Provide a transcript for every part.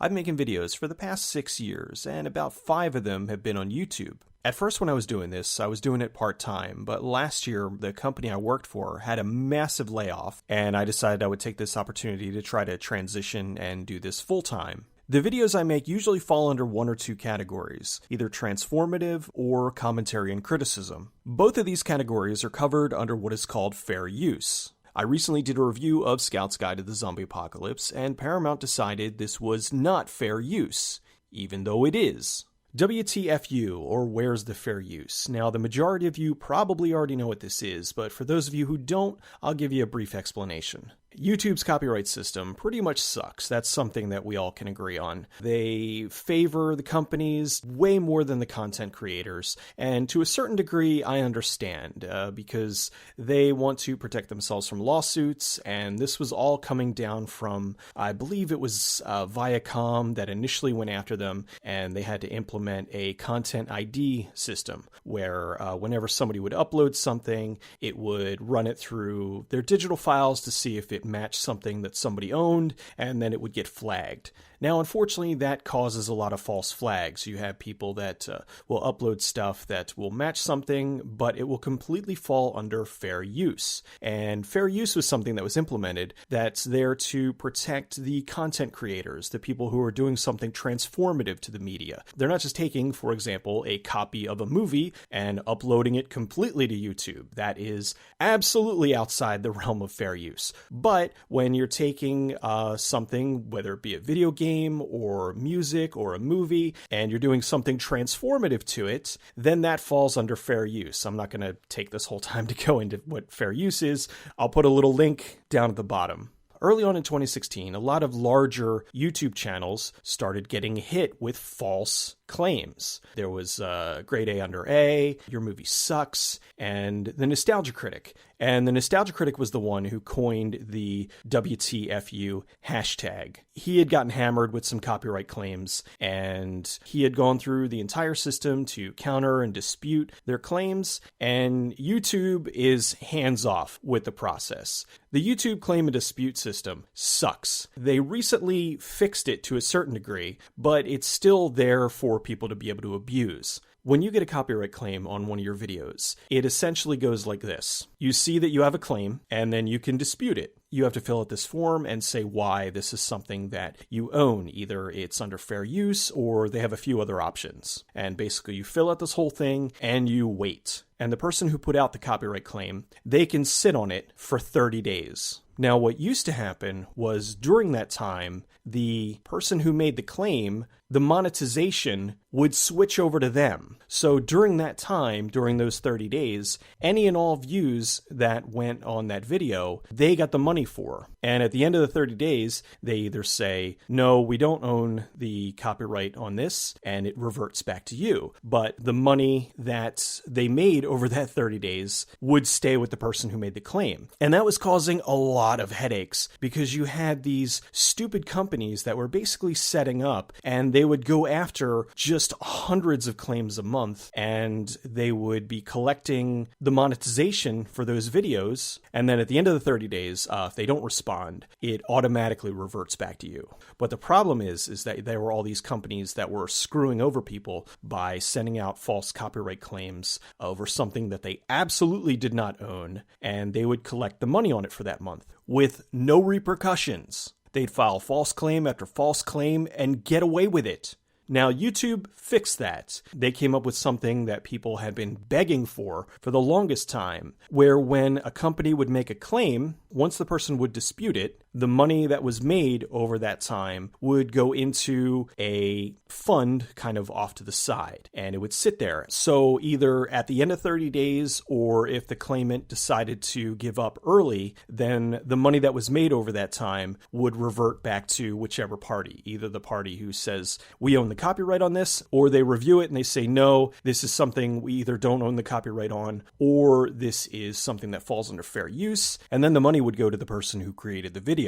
I've been making videos for the past 6 years, and about 5 of them have been on YouTube. At first when I was doing this, I was doing it part-time, but last year the company I worked for had a massive layoff, and I decided I would take this opportunity to try to transition and do this full-time. The videos I make usually fall under one or two categories, either transformative or commentary and criticism. Both of these categories are covered under what is called fair use. I recently did a review of Scout's Guide to the Zombie Apocalypse, and Paramount decided this was not fair use, even though it is. WTFU, or Where's the Fair Use? Now, the majority of you probably already know what this is, but for those of you who don't, I'll give you a brief explanation. YouTube's copyright system pretty much sucks. That's something that we all can agree on. They favor the companies way more than the content creators, and to a certain degree, I understand, because they want to protect themselves from lawsuits, and this was all coming down from, I believe it was Viacom that initially went after them, and they had to implement a content ID system, where whenever somebody would upload something, it would run it through their digital files to see if it match something that somebody owned, and then it would get flagged. Now, unfortunately, that causes a lot of false flags. You have people that will upload stuff that will match something, but it will completely fall under fair use. And fair use was something that was implemented that's there to protect the content creators, the people who are doing something transformative to the media. They're not just taking, for example, a copy of a movie and uploading it completely to YouTube. That is absolutely outside the realm of fair use. But when you're taking something, whether it be a video game or music or a movie, and you're doing something transformative to it, then that falls under fair use. I'm not going to take this whole time to go into what fair use is. I'll put a little link down at the bottom. Early on in 2016, a lot of larger YouTube channels started getting hit with false claims. There was grade A under A, your movie sucks, and the Nostalgia Critic. And the Nostalgia Critic was the one who coined the WTFU hashtag. He had gotten hammered with some copyright claims, and he had gone through the entire system to counter and dispute their claims, and YouTube is hands-off with the process. The YouTube claim and dispute system sucks. They recently fixed it to a certain degree, but it's still there for people to be able to abuse. When you get a copyright claim on one of your videos, it essentially goes like this. You see that you have a claim, and then you can dispute it. You have to fill out this form and say why this is something that you own. Either it's under fair use or they have a few other options. And basically you fill out this whole thing and you wait. And the person who put out the copyright claim, they can sit on it for 30 days. Now, what used to happen was during that time, the person who made the claim, the monetization would switch over to them. So during that time, during those 30 days, any and all views that went on that video, they got the money for. And at the end of the 30 days, they either say, no, we don't own the copyright on this, and it reverts back to you. But the money that they made over that 30 days would stay with the person who made the claim. And that was causing a lot of headaches because you had these stupid companies that were basically setting up, and they would go after just hundreds of claims a month, and they would be collecting the monetization for those videos. And then at the end of the 30 days, if they don't respond, it automatically reverts back to you. But the problem is that there were all these companies that were screwing over people by sending out false copyright claims over something that they absolutely did not own, and they would collect the money on it for that month with no repercussions. They'd file false claim after false claim and get away with it. Now, YouTube fixed that. They came up with something that people had been begging for the longest time, where when a company would make a claim, once the person would dispute it, the money that was made over that time would go into a fund kind of off to the side, and it would sit there. So either at the end of 30 days, or if the claimant decided to give up early, then the money that was made over that time would revert back to whichever party, either the party who says, we own the copyright on this, or they review it and they say, no, this is something we either don't own the copyright on, or this is something that falls under fair use, and then the money would go to the person who created the video.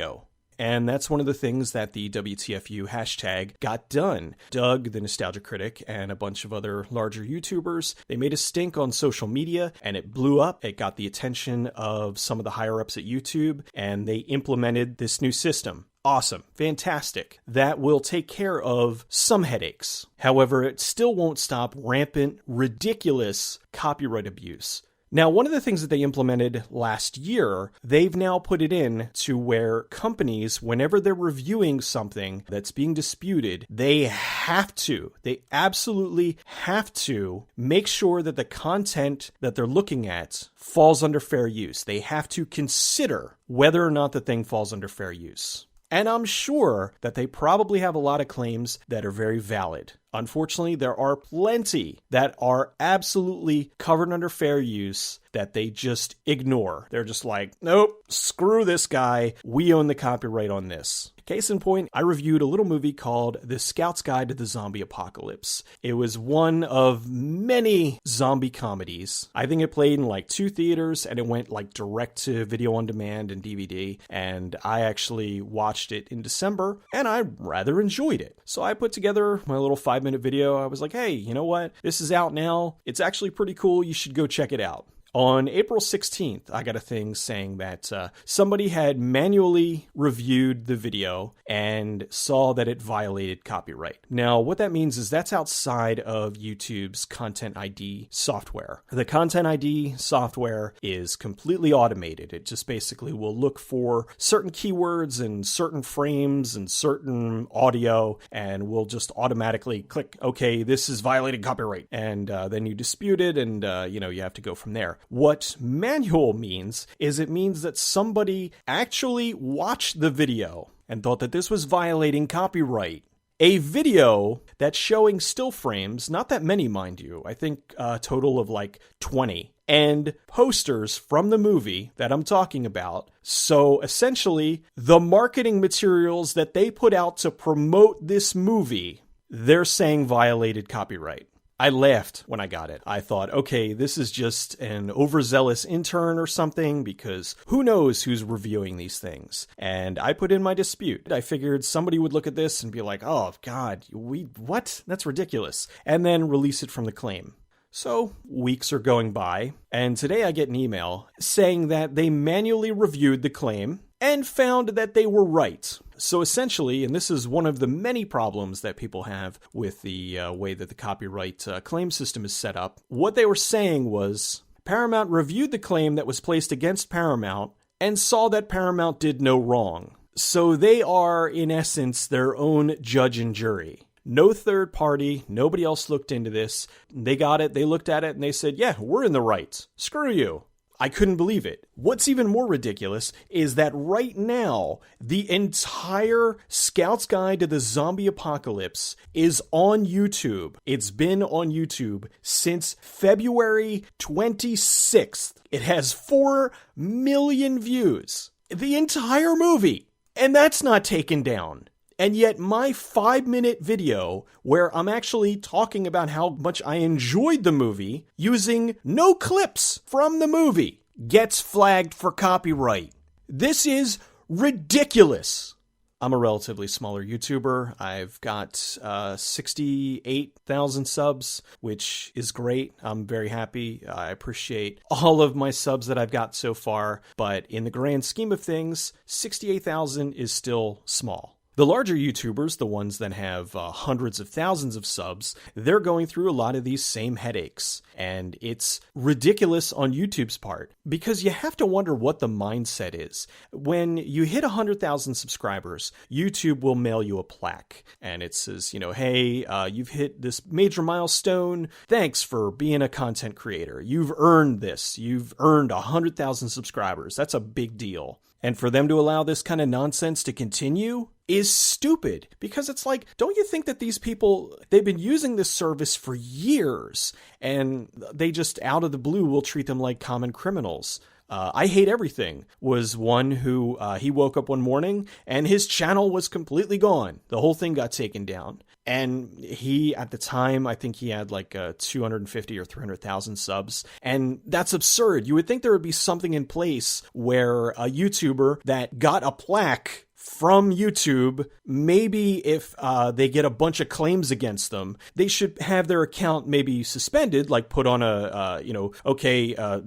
And that's one of the things that the WTFU hashtag got done. Doug, the Nostalgia Critic, and a bunch of other larger YouTubers, they made a stink on social media and it blew up. It got the attention of some of the higher ups at YouTube and they implemented this new system. Awesome. Fantastic. That will take care of some headaches. However, it still won't stop rampant, ridiculous copyright abuse. Now, one of the things that they implemented last year, they've now put it in to where companies, whenever they're reviewing something that's being disputed, they absolutely have to make sure that the content that they're looking at falls under fair use. They have to consider whether or not the thing falls under fair use. And I'm sure that they probably have a lot of claims that are very valid. Unfortunately, there are plenty that are absolutely covered under fair use that they just ignore. They're just like, nope, screw this guy. We own the copyright on this. Case in point, I reviewed a little movie called The Scout's Guide to the Zombie Apocalypse. It was one of many zombie comedies. I think it played in like 2 theaters and it went like direct to video on demand and DVD. And I actually watched it in December and I rather enjoyed it. So I put together my little 5-minute video. I was like, hey, you know what? This is out now. It's actually pretty cool. You should go check it out. On April 16th, I got a thing saying that somebody had manually reviewed the video and saw that it violated copyright. Now, what that means is that's outside of YouTube's Content ID software. The Content ID software is completely automated. It just basically will look for certain keywords and certain frames and certain audio and will just automatically click, okay, this is violating copyright. And then you dispute it and, you have to go from there. What manual means is it means that somebody actually watched the video and thought that this was violating copyright. A video that's showing still frames, not that many, mind you, I think a total of like 20, and posters from the movie that I'm talking about. So essentially, the marketing materials that they put out to promote this movie, they're saying violated copyright. I laughed when I got it. I thought, okay, this is just an overzealous intern or something because who knows who's reviewing these things. And I put in my dispute. I figured somebody would look at this and be like, oh, God, what? That's ridiculous. And then release it from the claim. So weeks are going by, and today I get an email saying that they manually reviewed the claim and found that they were right. So essentially, and this is one of the many problems that people have with the way that the copyright claim system is set up, what they were saying was Paramount reviewed the claim that was placed against Paramount and saw that Paramount did no wrong. So they are, in essence, their own judge and jury. No third party, nobody else looked into this. They got it, they looked at it, and they said, yeah, we're in the right. Screw you. I couldn't believe it. What's even more ridiculous is that right now, the entire Scout's Guide to the Zombie Apocalypse is on YouTube. It's been on YouTube since February 26th. It has 4 million views. The entire movie. And that's not taken down. And yet my 5-minute video where I'm actually talking about how much I enjoyed the movie using no clips from the movie gets flagged for copyright. This is ridiculous. I'm a relatively smaller YouTuber. I've got 68,000 subs, which is great. I'm very happy. I appreciate all of my subs that I've got so far. But in the grand scheme of things, 68,000 is still small. The larger YouTubers, the ones that have hundreds of thousands of subs, they're going through a lot of these same headaches. And it's ridiculous on YouTube's part because you have to wonder what the mindset is. When you hit 100,000 subscribers, YouTube will mail you a plaque. And it says, hey, you've hit this major milestone. Thanks for being a content creator. You've earned this. You've earned 100,000 subscribers. That's a big deal. And for them to allow this kind of nonsense to continue is stupid because it's like, don't you think that these people, they've been using this service for years and they just out of the blue will treat them like common criminals? I Hate Everything was one who he woke up one morning and his channel was completely gone. The whole thing got taken down. And he, at the time, I think he had like 250 or 300,000 subs. And that's absurd. You would think there would be something in place where a YouTuber that got a plaque from YouTube. Maybe if they get a bunch of claims against them, they should have their account maybe suspended, like put on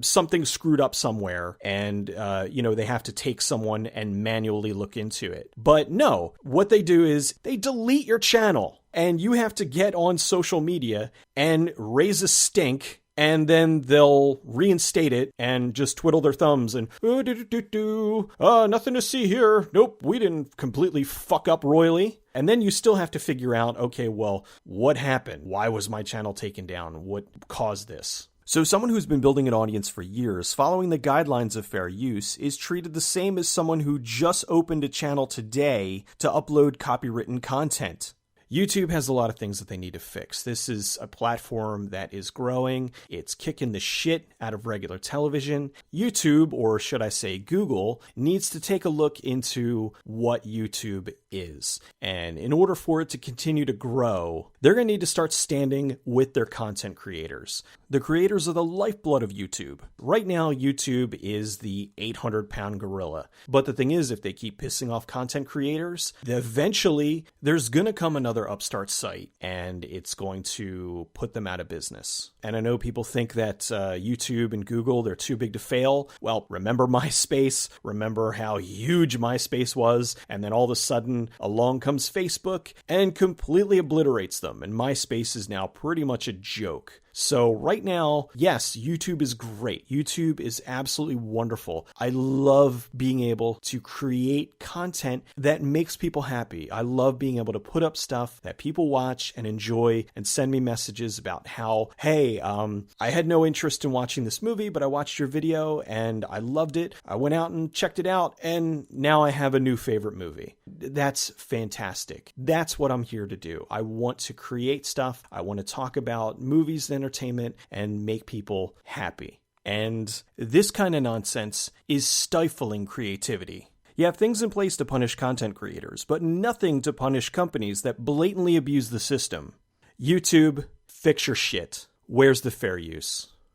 something screwed up somewhere, and they have to take someone and manually look into it. But no, what they do is they delete your channel, and you have to get on social media and raise a stink, and then they'll reinstate it and just twiddle their thumbs and, nothing to see here. Nope, we didn't completely fuck up royally. And then you still have to figure out, okay, well, what happened? Why was my channel taken down? What caused this? So someone who's been building an audience for years, following the guidelines of fair use, is treated the same as someone who just opened a channel today to upload copywritten content. YouTube has a lot of things that they need to fix. This is a platform that is growing. It's kicking the shit out of regular television. YouTube, or should I say Google, needs to take a look into what YouTube is. And in order for it to continue to grow, they're going to need to start standing with their content creators. The creators are the lifeblood of YouTube. Right now, YouTube is the 800-pound gorilla. But the thing is, if they keep pissing off content creators, eventually there's going to come another upstart site, and it's going to put them out of business. And I know people think that YouTube and Google, they're too big to fail. Well, remember MySpace? Remember how huge MySpace was? And then all of a sudden, along comes Facebook and completely obliterates them. And MySpace is now pretty much a joke. So right now, yes, YouTube is great. YouTube is absolutely wonderful. I love being able to create content that makes people happy. I love being able to put up stuff that people watch and enjoy and send me messages about how, hey, I had no interest in watching this movie, but I watched your video and I loved it. I went out and checked it out, and now I have a new favorite movie. That's fantastic. That's what I'm here to do. I want to create stuff. I want to talk about movies and entertainment and make people happy. And this kind of nonsense is stifling creativity. You have things in place to punish content creators, but nothing to punish companies that blatantly abuse the system. YouTube, fix your shit. Where's the fair use?